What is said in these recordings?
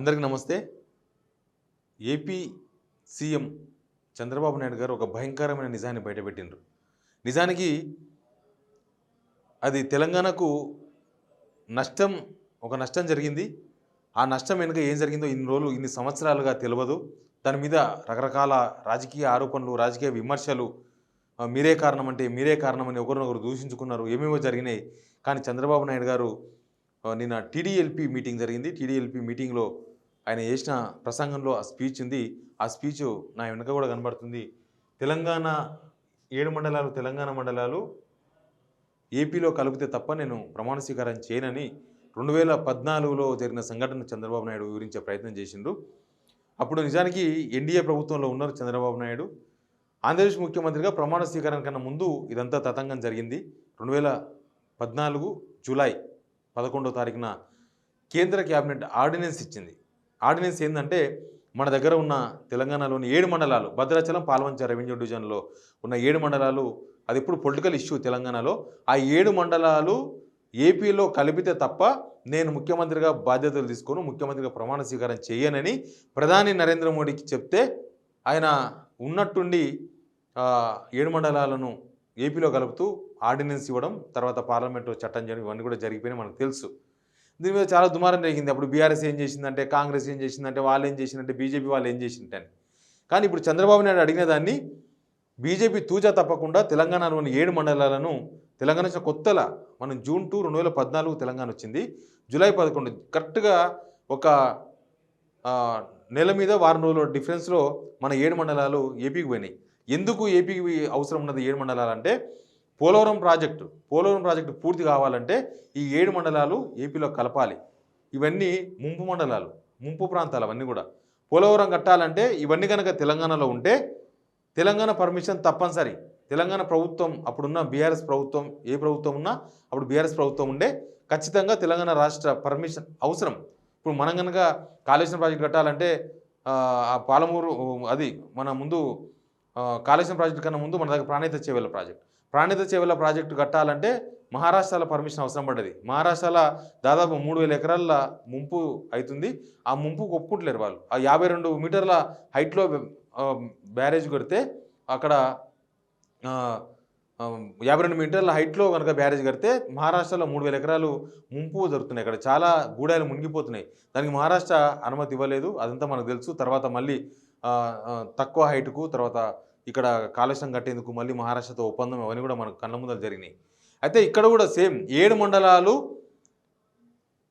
అందరికీ నమస్తే. AP CM Chandrababu Naidu గారు ఒక భయంకరమైన నిజాన్ని బయటపెట్టిండ్రు. నిజానికి అది తెలంగాణకు నష్టం నష్టం జరిగింది. ఆ నష్టం వెనుక ఏం జరిగిందో ఇన్ని రోజులు ఇన్ని సంవత్సరాలుగా తెలియదు. దాని మీద రకరకాల రాజకీయ ఆరోపణలు, రాజకీయ విమర్శలు, మీరే కారణం అంటే మీరే కారణమని ఒకరినొకరు దూషించుకున్నారు. ఏమేమో జరిగినాయి. కానీ చంద్రబాబు నాయుడు గారు నిన్న టీడీఎల్పీ మీటింగ్ జరిగింది. టీడీఎల్పీ మీటింగ్లో ఆయన చేసిన ప్రసంగంలో ఆ స్పీచ్ ఉంది. ఆ స్పీచ్ నా వెనుక కూడా కనబడుతుంది. తెలంగాణ 7 మండలాలు తెలంగాణ మండలాలు ఏపీలో కలిపితే తప్ప నేను ప్రమాణ స్వీకారం చేయనని 2014లో జరిగిన సంఘటన చంద్రబాబు నాయుడు వివరించే ప్రయత్నం చేసిండు. అప్పుడు నిజానికి ఎన్డీఏ ప్రభుత్వంలో ఉన్నారు చంద్రబాబు నాయుడు. ఆంధ్రప్రదేశ్ ముఖ్యమంత్రిగా ప్రమాణ స్వీకారం కన్నా ముందు ఇదంతా తతంగం జరిగింది. 2014 జూలై 11వ తారీఖున కేంద్ర క్యాబినెట్ ఆర్డినెన్స్ ఇచ్చింది. ఆర్డినెన్స్ ఏంటంటే మన దగ్గర ఉన్న తెలంగాణలోని 7 మండలాలు, భద్రాచలం, పాల్వంచ రెవెన్యూ డివిజన్లో ఉన్న 7 మండలాలు, అది ఇప్పుడు పొలిటికల్ ఇష్యూ తెలంగాణలో. ఆ 7 మండలాలు ఏపీలో కలిపితే తప్ప నేను ముఖ్యమంత్రిగా బాధ్యతలు తీసుకొని ముఖ్యమంత్రిగా ప్రమాణ స్వీకారం చేయనని ప్రధాని నరేంద్ర మోడీకి చెప్తే ఆయన ఉన్నట్టుండి 7 మండలాలను ఏపీలో కలుపుతూ ఆర్డినెన్స్ ఇవ్వడం, తర్వాత పార్లమెంటు చట్టం చేయడం, ఇవన్నీ కూడా జరిగిపోయినాయి, మనకు తెలుసు. దీని మీద చాలా దుమారం జరిగింది. అప్పుడు బీఆర్ఎస్ ఏం చేసిందంటే, కాంగ్రెస్ ఏం చేసిందంటే, వాళ్ళు ఏం చేసిందంటే, బీజేపీ వాళ్ళు ఏం చేసిందని. కానీ ఇప్పుడు చంద్రబాబు నాయుడు అడిగిన దాన్ని బీజేపీ తూచా తప్పకుండా తెలంగాణలోని 7 మండలాలను, తెలంగాణ వచ్చిన కొత్తలా మనం జూన్ 2, 2014 తెలంగాణ వచ్చింది. జూలై 11 కరెక్ట్గా ఒక నెల మీద వారం రోజుల డిఫరెన్స్లో మన 7 మండలాలు ఏపీకి పోయినాయి. ఎందుకు ఏపీకి అవసరం ఉన్నది 7 మండలాలు అంటే, పోలవరం ప్రాజెక్టు పూర్తి కావాలంటే ఈ 7 మండలాలు ఏపీలో కలపాలి. ఇవన్నీ ముంపు మండలాలు, ముంపు ప్రాంతాలు, అవన్నీ కూడా పోలవరం కట్టాలంటే ఇవన్నీ కనుక తెలంగాణలో ఉంటే తెలంగాణ పర్మిషన్ తప్పనిసరి. తెలంగాణ ప్రభుత్వం అప్పుడున్న బీఆర్ఎస్ ప్రభుత్వం, ఏ ప్రభుత్వం ఉన్నా అప్పుడు బీఆర్ఎస్ ప్రభుత్వం ఉండే, ఖచ్చితంగా తెలంగాణ రాష్ట్ర పర్మిషన్ అవసరం. ఇప్పుడు మనం కనుక కాళేశ్వరం ప్రాజెక్ట్ కట్టాలంటే పాలమూరు, అది మన ముందు కాళేశ్వరం ప్రాజెక్టు కన్నా ముందు మన దగ్గర ప్రాణహిత చేవెళ్ళ ప్రాజెక్టు కట్టాలంటే మహారాష్ట్రలో పర్మిషన్ అవసరం పడ్డది. మహారాష్ట్రలో దాదాపు 3000 ఎకరాల ముంపు అవుతుంది. ఆ ముంపుకు ఒప్పుకుంటలేరు వాళ్ళు. ఆ 52 మీటర్ల హైట్లో బ్యారేజ్ కడితే అక్కడ 52 మీటర్ల హైట్లో కనుక బ్యారేజ్ కడితే మహారాష్ట్రలో 3000 ఎకరాలు ముంపు జరుగుతున్నాయి. అక్కడ చాలా గూడాలు మునిగిపోతున్నాయి. దానికి మహారాష్ట్ర అనుమతి ఇవ్వలేదు. అదంతా మనకు తెలుసు. తర్వాత మళ్ళీ తక్కువ హైట్కు తర్వాత ఇక్కడ కాళేశ్వరం కట్టేందుకు మళ్ళీ మహారాష్ట్రతో ఒప్పందం, అవన్నీ కూడా మనకు కళ్ళ ముందర జరిగినాయి. అయితే ఇక్కడ కూడా సేమ్ 7 మండలాలు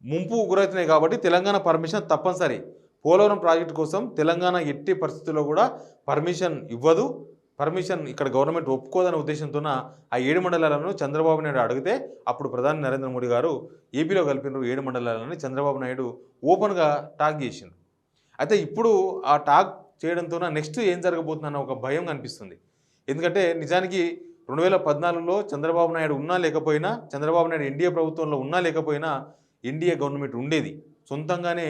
ముంపు గురవుతున్నాయి కాబట్టి తెలంగాణ పర్మిషన్ తప్పనిసరి. పోలవరం ప్రాజెక్టు కోసం తెలంగాణ ఎట్టి పరిస్థితుల్లో కూడా పర్మిషన్ ఇవ్వదు. పర్మిషన్ ఇక్కడ గవర్నమెంట్ ఒప్పుకోదనే ఉద్దేశంతోన ఆ 7 మండలాలను చంద్రబాబు నాయుడు అడిగితే అప్పుడు ప్రధాని నరేంద్ర మోడీ గారు ఏపీలో కలిపినారు 7 మండలాలని చంద్రబాబు నాయుడు ఓపెన్గా టాక్ చేసిండు. అయితే ఇప్పుడు ఆ టాక్ చేయడంతో నెక్స్ట్ ఏం జరగబోతుందన్న ఒక భయం కనిపిస్తుంది. ఎందుకంటే నిజానికి 2014లో చంద్రబాబు నాయుడు ఉన్నా లేకపోయినా, చంద్రబాబు నాయుడు ఎన్డీఏ ప్రభుత్వంలో ఉన్నా లేకపోయినా ఎన్డీఏ గవర్నమెంట్ ఉండేది. సొంతంగానే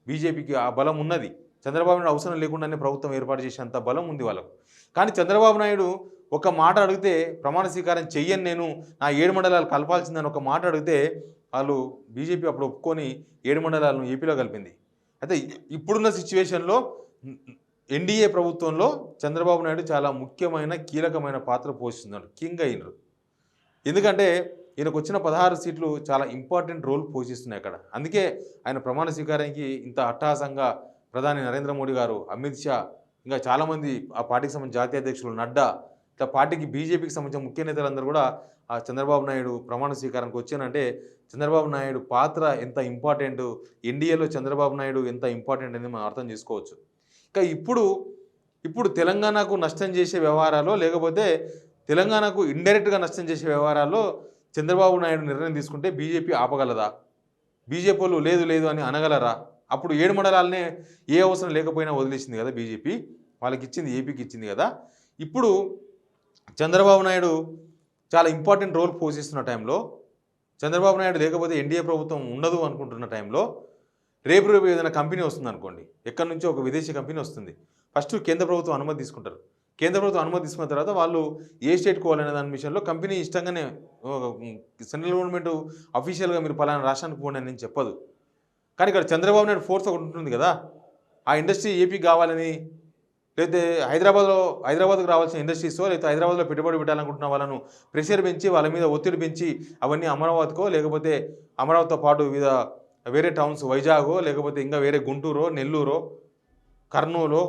బీజేపీకి ఆ బలం ఉన్నది. చంద్రబాబు నాయుడు అవసరం లేకుండానే ప్రభుత్వం ఏర్పాటు చేసేంత బలం ఉంది వాళ్ళకు. కానీ చంద్రబాబు నాయుడు ఒక మాట అడిగితే ప్రమాణ స్వీకారం చెయ్యని, నేను నా 7 మండలాలు కలపాల్సిందని ఒక మాట అడిగితే వాళ్ళు బీజేపీ అప్పుడు ఒప్పుకొని 7 మండలాలను ఏపీలో కలిపింది. అయితే ఇప్పుడున్న సిచ్యువేషన్లో ఎన్డీఏ ప్రభుత్వంలో చంద్రబాబు నాయుడు చాలా ముఖ్యమైన కీలకమైన పాత్ర పోషిస్తున్నాడు, కింగ్ అయినరు. ఎందుకంటే ఈయనకు వచ్చిన 16 సీట్లు చాలా ఇంపార్టెంట్ రోల్ పోషిస్తున్నాయి అక్కడ. అందుకే ఆయన ప్రమాణ స్వీకారానికి ఇంత అట్టహాసంగా ప్రధాని నరేంద్ర మోడీ గారు, అమిత్ షా, ఇంకా చాలామంది ఆ పార్టీకి సంబంధించిన జాతీయ అధ్యక్షులు నడ్డా, ఇట్లా పార్టీకి బీజేపీకి సంబంధించిన ముఖ్య నేతలందరూ కూడా ఆ చంద్రబాబు నాయుడు ప్రమాణ స్వీకారానికి వచ్చానంటే చంద్రబాబు నాయుడు పాత్ర ఎంత ఇంపార్టెంట్, ఎన్డీఏలో చంద్రబాబు నాయుడు ఎంత ఇంపార్టెంట్ అనేది మనం అర్థం చేసుకోవచ్చు. ఇంకా ఇప్పుడు తెలంగాణకు నష్టం చేసే వ్యవహారాలు, లేకపోతే తెలంగాణకు ఇండైరెక్ట్గా నష్టం చేసే వ్యవహారాల్లో చంద్రబాబు నాయుడు నిర్ణయం తీసుకుంటే బీజేపీ ఆపగలదా? బీజేపీ వాళ్ళు లేదు అని అనగలరా? అప్పుడు 7 మండలాలనే ఏ అవసరం లేకపోయినా వదిలేసింది కదా బీజేపీ, వాళ్ళకి ఇచ్చింది, ఏపీకి ఇచ్చింది కదా. ఇప్పుడు చంద్రబాబు నాయుడు చాలా ఇంపార్టెంట్ రోల్ పోషిస్తున్న టైంలో, చంద్రబాబు నాయుడు లేకపోతే ఎన్డీఏ ప్రభుత్వం ఉండదు అనుకుంటున్న టైంలో, రేపు ఏదైనా కంపెనీ వస్తుంది అనుకోండి, ఎక్కడి నుంచో ఒక విదేశీ కంపెనీ వస్తుంది. ఫస్ట్ కేంద్ర ప్రభుత్వం అనుమతి తీసుకుంటారు. కేంద్ర ప్రభుత్వం అనుమతి తీసుకున్న తర్వాత వాళ్ళు ఏ స్టేట్ కోవాలనే దాని విషయంలో కంపెనీ ఇష్టంగానే, సెంట్రల్ గవర్నమెంట్ అఫీషియల్గా మీరు పలానా రాష్ట్రానికి పోండి అని చెప్పదు. కానీ ఇక్కడ చంద్రబాబు నాయుడు ఫోర్స్ ఒకటి ఉంటుంది కదా, ఆ ఇండస్ట్రీ ఏపీ కావాలని, లేకపోతే హైదరాబాద్కు రావాల్సిన ఇండస్ట్రీసో లేకపోతే హైదరాబాద్లో పెట్టుబడి పెట్టాలనుకుంటున్న వాళ్ళను ప్రెషర్ పెంచి వాళ్ళ మీద ఒత్తిడి పెంచి అవన్నీ అమరావతికో లేకపోతే అమరావతితో పాటు వివిధ వేరే టౌన్స్ వైజాగో లేకపోతే ఇంకా వేరే గుంటూరో నెల్లూరో కర్నూలో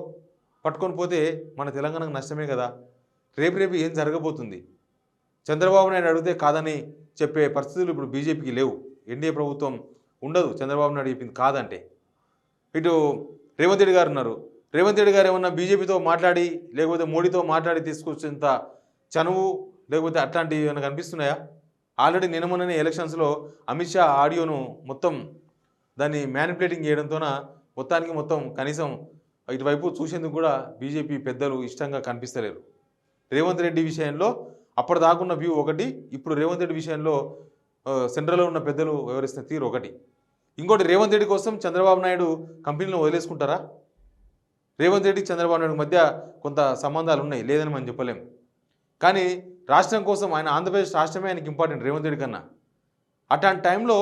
పట్టుకొని పోతే మన తెలంగాణకు నష్టమే కదా. రేపు ఏం జరగబోతుంది? చంద్రబాబు నాయుడు అడిగితే కాదని చెప్పే పరిస్థితులు ఇప్పుడు బీజేపీకి లేవు. ఎన్డీఏ ప్రభుత్వం ఉండదు చంద్రబాబు నాయుడు చెప్పింది కాదంటే. ఇటు రేవంత్ రెడ్డి గారు ఉన్నారు. రేవంత్ రెడ్డి గారు ఏమన్నా బీజేపీతో మాట్లాడి లేకపోతే మోడీతో మాట్లాడి తీసుకొచ్చేంత చనువు లేకపోతే అట్లాంటివి ఏమైనా కనిపిస్తున్నాయా? ఆల్రెడీ నిన్నమొన్ననే ఎలక్షన్స్లో అమిత్ షా ఆడియోను మొత్తం దాన్ని మ్యానిపులేటింగ్ చేయడంతోన మొత్తం కనీసం ఇటువైపు చూసేందుకు కూడా బీజేపీ పెద్దలు ఇష్టంగా కనిపిస్తలేరు. రేవంత్ రెడ్డి విషయంలో అప్పటిదాకున్న వ్యూ ఒకటి, ఇప్పుడు రేవంత్ రెడ్డి విషయంలో సెంట్రల్లో ఉన్న పెద్దలు వివరిస్తున్న తీరు ఒకటి. ఇంకోటి, రేవంత్ రెడ్డి కోసం చంద్రబాబు నాయుడు కంపెనీలను వదిలేసుకుంటారా? రేవంత్ రెడ్డి చంద్రబాబు నాయుడు మధ్య కొంత సంబంధాలు ఉన్నాయి, లేదని మనం చెప్పలేం. కానీ రాష్ట్రం కోసం ఆయన ఆంధ్రప్రదేశ్ రాష్ట్రమే ఆయనకి ఇంపార్టెంట్ రేవంత్ రెడ్డి కన్నా. అట్లాంటి టైంలో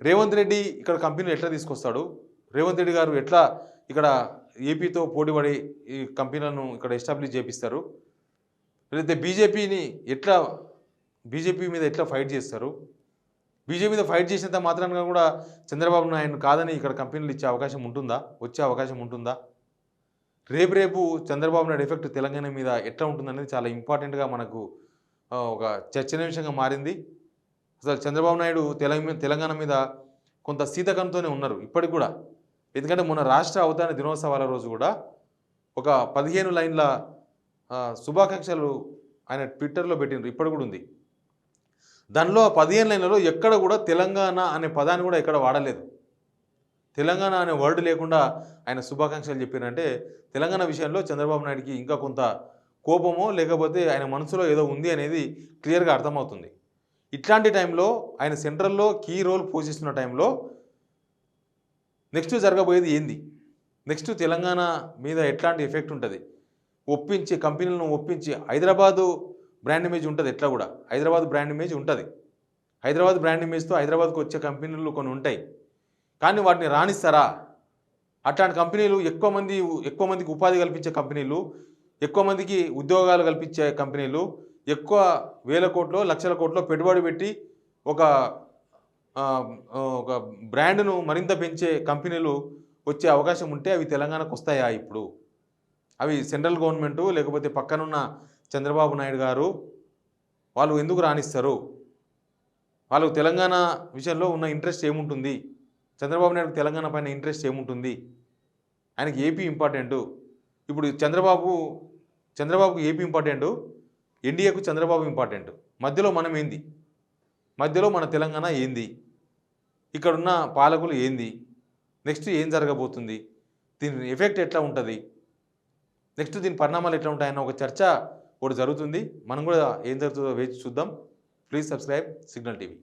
రేవంత్ రెడ్డి ఇక్కడ కంపెనీలు ఎట్లా తీసుకొస్తాడు? రేవంత్ రెడ్డి గారు ఎట్లా ఇక్కడ ఏపీతో పోటీపడి ఈ కంపెనీలను ఇక్కడ ఎస్టాబ్లిష్ చేపిస్తారు? లేకపోతే బీజేపీ మీద ఎట్లా ఫైట్ చేస్తారు? బీజేపీ మీద ఫైట్ చేసినంత మాత్రాన కూడా చంద్రబాబు నాయుడు కాదని ఇక్కడ కంపెనీలు ఇచ్చే అవకాశం ఉంటుందా? వచ్చే అవకాశం ఉంటుందా? రేపు చంద్రబాబు నాయుడు ఎఫెక్ట్ తెలంగాణ మీద ఎట్లా ఉంటుందనేది చాలా ఇంపార్టెంట్గా మనకు ఒక చర్చనీయాంశంగా మారింది. అసలు చంద్రబాబు నాయుడు తెలంగాణ మీద కొంత శీతకంతోనే ఉన్నారు ఇప్పటికి కూడా. ఎందుకంటే మొన్న రాష్ట్ర అవతరణ దినోత్సవాల రోజు కూడా ఒక 15 లైన్ల శుభాకాంక్షలు ఆయన ట్విట్టర్లో పెట్టినారు, ఇప్పటి కూడా ఉంది. దానిలో 15 లైన్లలో ఎక్కడ కూడా తెలంగాణ అనే పదాన్ని కూడా ఎక్కడ వాడలేదు. తెలంగాణ అనే వర్డ్ లేకుండా ఆయన శుభాకాంక్షలు చెప్పారంటే తెలంగాణ విషయంలో చంద్రబాబు నాయుడికి ఇంకా కొంత కోపమో లేకపోతే ఆయన మనసులో ఏదో ఉంది అనేది క్లియర్గా అర్థమవుతుంది. ఇట్లాంటి టైంలో ఆయన సెంట్రల్లో కీ రోల్ పోషిస్తున్న టైంలో నెక్స్ట్ జరగబోయేది ఏంది? నెక్స్ట్ తెలంగాణ మీద ఎట్లాంటి ఎఫెక్ట్ ఉంటుంది? కంపెనీలను ఒప్పించి హైదరాబాదు బ్రాండ్ ఇమేజ్ ఉంటుంది, ఎట్లా కూడా హైదరాబాద్ బ్రాండ్ ఇమేజ్ ఉంటుంది. హైదరాబాద్ బ్రాండ్ ఇమేజ్తో హైదరాబాద్కు వచ్చే కంపెనీలు కొన్ని ఉంటాయి, కానీ వాటిని రాణిస్తారా? అట్లాంటి కంపెనీలు ఎక్కువ మందికి ఉపాధి కల్పించే కంపెనీలు, ఎక్కువ మందికి ఉద్యోగాలు కల్పించే కంపెనీలు, ఎక్కువ వేల కోట్లో లక్షల కోట్లో పెట్టుబడి పెట్టి ఒక బ్రాండ్ను మరింత పెంచే కంపెనీలు వచ్చే అవకాశం ఉంటే అవి తెలంగాణకు వస్తాయా? ఇప్పుడు అవి సెంట్రల్ గవర్నమెంటు లేకపోతే పక్కనున్న చంద్రబాబు నాయుడు గారు వాళ్ళు ఎందుకు రాణిస్తారు? వాళ్ళకు తెలంగాణ విషయంలో ఉన్న ఇంట్రెస్ట్ ఏముంటుంది? చంద్రబాబు నాయుడుకు తెలంగాణ పైన ఇంట్రెస్ట్ ఏముంటుంది? ఆయనకి ఏపీ ఇంపార్టెంటు. ఇప్పుడు చంద్రబాబుకు ఏపీ ఇంపార్టెంటు, ఎన్డీఏకు చంద్రబాబు ఇంపార్టెంట్. మధ్యలో మనం ఏంది? మధ్యలో మన తెలంగాణ ఏంది? ఇక్కడున్న పాలకులు ఏంది? నెక్స్ట్ ఏం జరగబోతుంది? దీని ఎఫెక్ట్ ఎట్లా ఉంటుంది? నెక్స్ట్ దీని పరిణామాలు ఎట్లా ఉంటాయన్న ఒక చర్చ ఒకటి జరుగుతుంది. మనం కూడా ఏం జరుగుతుందో వేచి చూద్దాం. Please subscribe signal TV.